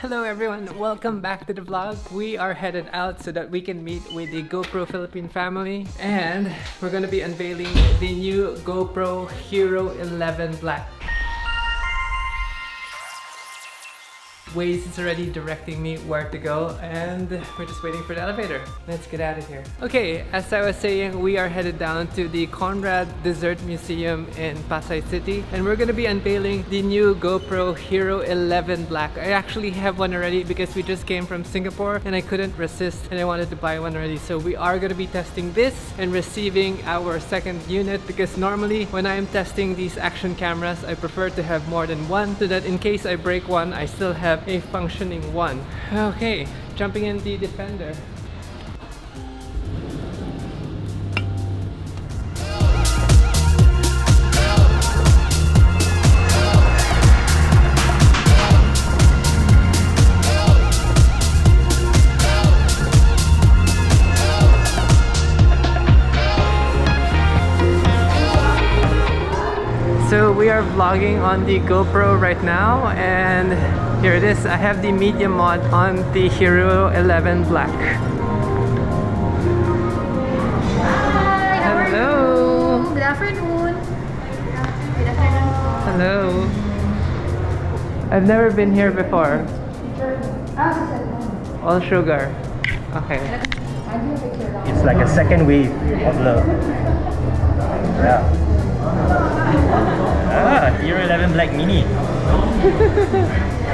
Hello everyone, welcome back to the vlog. We are headed out so that we can meet with the GoPro Philippine family, and we're gonna be unveiling the new GoPro Hero 11 Black. Waze is already directing me where to go, and we're just waiting for the elevator. Let's get out of here. Okay, as I was saying, we are headed down to the Conrad Dessert Museum in Pasay City, and we're gonna be unveiling the new GoPro Hero 11 Black. I actually have one already because we just came from Singapore and I couldn't resist and I wanted to buy one already. So we are gonna be testing this and receiving our second unit, because normally when I'm testing these action cameras, I prefer to have more than one so that in case I break one, I still have a functioning one. Okay, jumping in the Defender. So we are vlogging on the GoPro right now, and here it is. I have the medium mod on the Hero 11 Black. Hi, how are Hello. you? Good afternoon. Good afternoon. Hello. I've never been here before. All sugar. Okay. It's like a second wave of love. Yeah. Hero 11 Black Mini.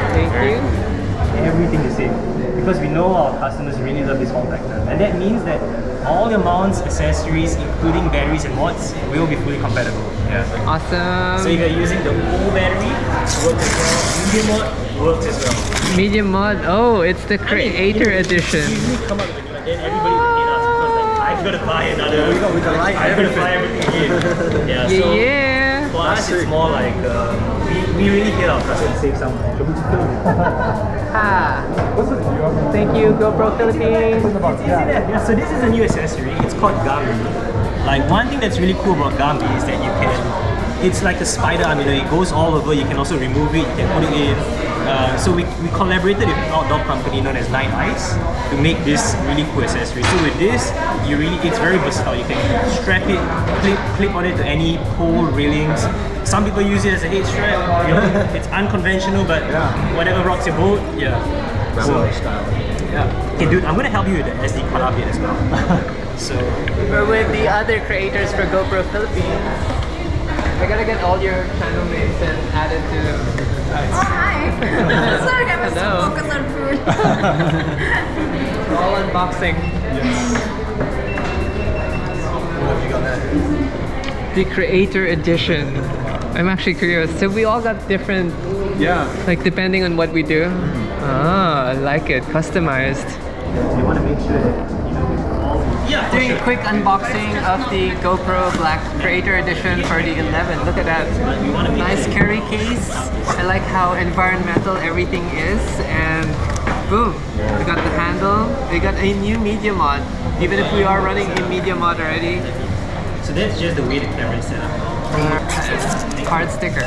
Thank you. Everything the same. Because we know our customers really love this form factor. And that means that all your mounts, accessories, including batteries and mods, will be fully compatible. Yeah. Awesome. So if you're using the old battery, it works as well. Medium mod works as well. Medium mod. Oh, it's the Creator Edition. If you come up with a new one, then everybody will hate us because like, I've got to buy another. I've got to buy everything again. Yeah. So Yeah. for us, it's more like we really hit our customers and save some. Ah. Thank you, GoPro Philippines. Yeah, so this is a new accessory. It's called Gambi. Like, one thing that's really cool about Gambi is that you can, it's like a spider arm, you know, it goes all over. You can also remove it, you can put it in. So we collaborated with an outdoor company known as Nine Eyes to make this really cool accessory. So with this, it's very versatile. You can strap it, clip on it to any pole, railings. Some people use it as a head strap. You know, it's unconventional, but whatever rocks your boat, So, yeah. Okay, dude, I'm gonna help you with the SD card bit as well. So We're with the other creators for GoPro Philippines. I gotta get all your channel names and add it to. Oh, hi. Sorry, I was so Hello. focused on food. We're all unboxing. The Creator Edition. I'm actually curious. So we all got different, like depending on what we do. Ah, I like it. Customized. you want to make sure that Doing a quick unboxing of the GoPro Black Creator Edition for the 11. Look at that. Nice carry case. I like how environmental everything is. And boom, we got the handle. We got a new media mod. Even if we are running in media mod already. So that's just the way the camera is set up. Card sticker.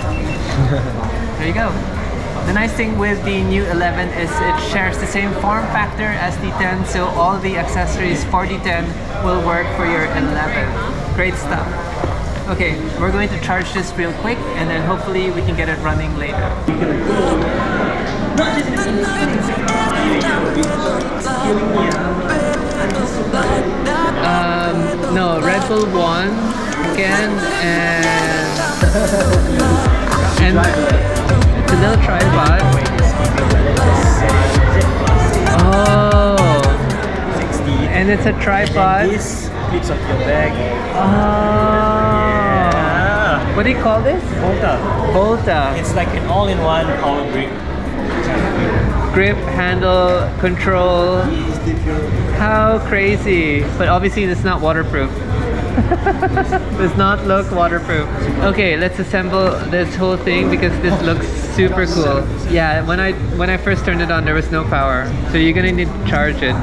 There you go. The nice thing with the new 11 is it shares the same form factor as the 10, so all the accessories for the 10 will work for your 11. Great stuff. Okay, we're going to charge this real quick and then hopefully we can get it running later. No, Red Bull 1 can and it's a little tripod. Oh, 60. and it's a tripod. And this clips on your bag. Oh, Yeah. what do you call this? Volta. Volta. It's like an all-in-one power grip. Grip, handle, control. How crazy! But obviously, it's not waterproof. Does not look waterproof. Okay, let's assemble this whole thing because this looks super cool. Yeah, when I first turned it on, there was no power, so you're gonna need to charge it.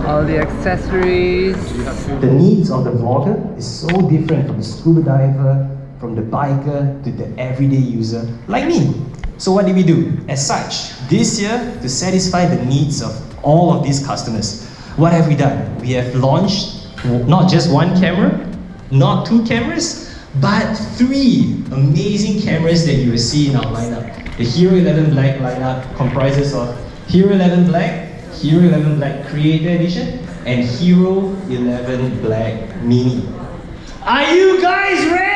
All the accessories. The needs of the vlogger is so different from the scuba diver, from the biker to the everyday user like me. So what did we do? As such, this year, to satisfy the needs of all of these customers, what have we done? We have launched not just one camera, not 2 cameras, but 3 amazing cameras that you will see in our lineup. The Hero 11 Black lineup comprises of Hero 11 Black, Hero 11 Black Creator Edition, and Hero 11 Black Mini. Are you guys ready?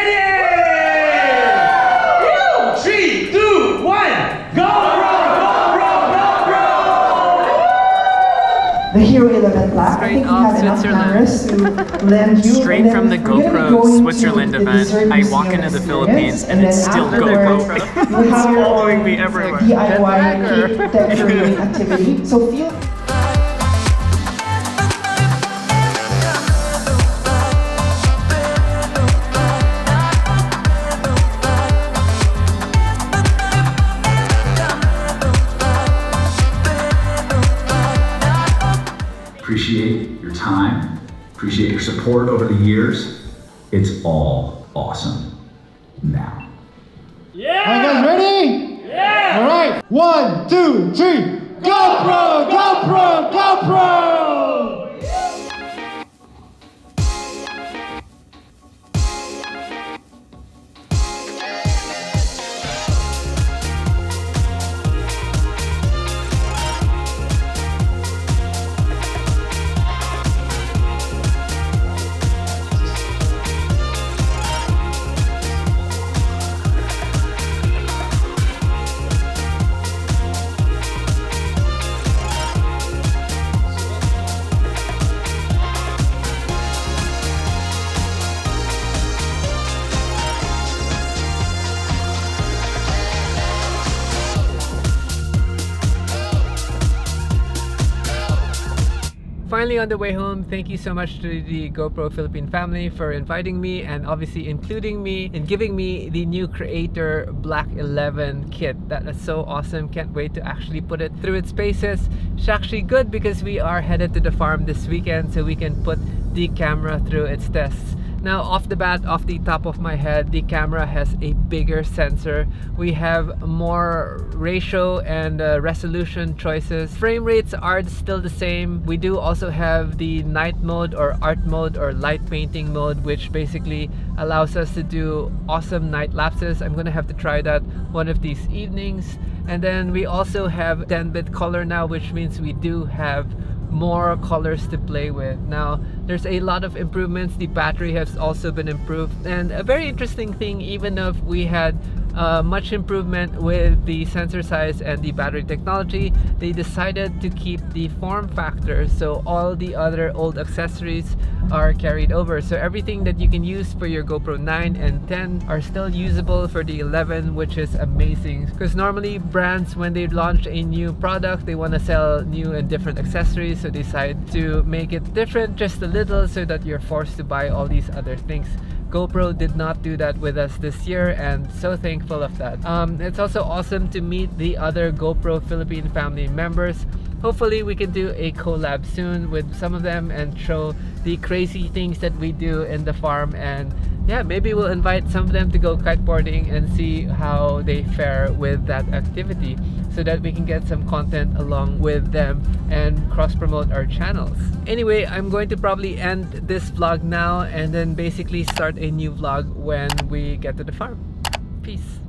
3, 2, 1, GoPro! The Hero 11 Black. Straight I think we off have enough Switzerland. cameras to lend you. Straight and then from the we're gonna GoPro go into Switzerland the event, dessert I walk museum into the experience, Philippines and it's then still afterwards, GoPro. you have your Following own me everywhere. DIY cake decorating activity. So feel. Appreciate your time, appreciate your support over the years. It's all awesome now. Alright guys, ready? Yeah! Alright, 1, 2, 3, GoPro! GoPro! GoPro! Finally on the way home, thank you so much to the GoPro Philippine family for inviting me and obviously including me and giving me the new Creator Black 11 kit. That is so awesome. Can't wait to actually put it through its paces. It's actually good because we are headed to the farm this weekend so we can put the camera through its tests. Now off the bat, off the top of my head, the camera has a bigger sensor. We have more ratio and resolution choices. Frame rates are still the same. We do also have the night mode or art mode or light painting mode, which basically allows us to do awesome night lapses. I'm gonna have to try that one of these evenings. And then we also have 10-bit color now, which means we do have more colors to play with. Now there's a lot of improvements. The battery has also been improved, and a very interesting thing, even if we had much improvement with the sensor size and the battery technology, they decided to keep the form factor, so all the other old accessories are carried over. So everything that you can use for your GoPro 9 and 10 are still usable for the 11, which is amazing, because normally brands, when they launch a new product, they want to sell new and different accessories, so they decide to make it different just a little so that you're forced to buy all these other things. GoPro did not do that with us this year, and so thankful of that. It's also awesome to meet the other GoPro Philippine family members. Hopefully we can do a collab soon with some of them and show the crazy things that we do in the farm, and yeah, maybe we'll invite some of them to go kiteboarding and see how they fare with that activity, so that we can get some content along with them and cross-promote our channels. Anyway, I'm going to probably end this vlog now and then basically start a new vlog when we get to the farm. Peace.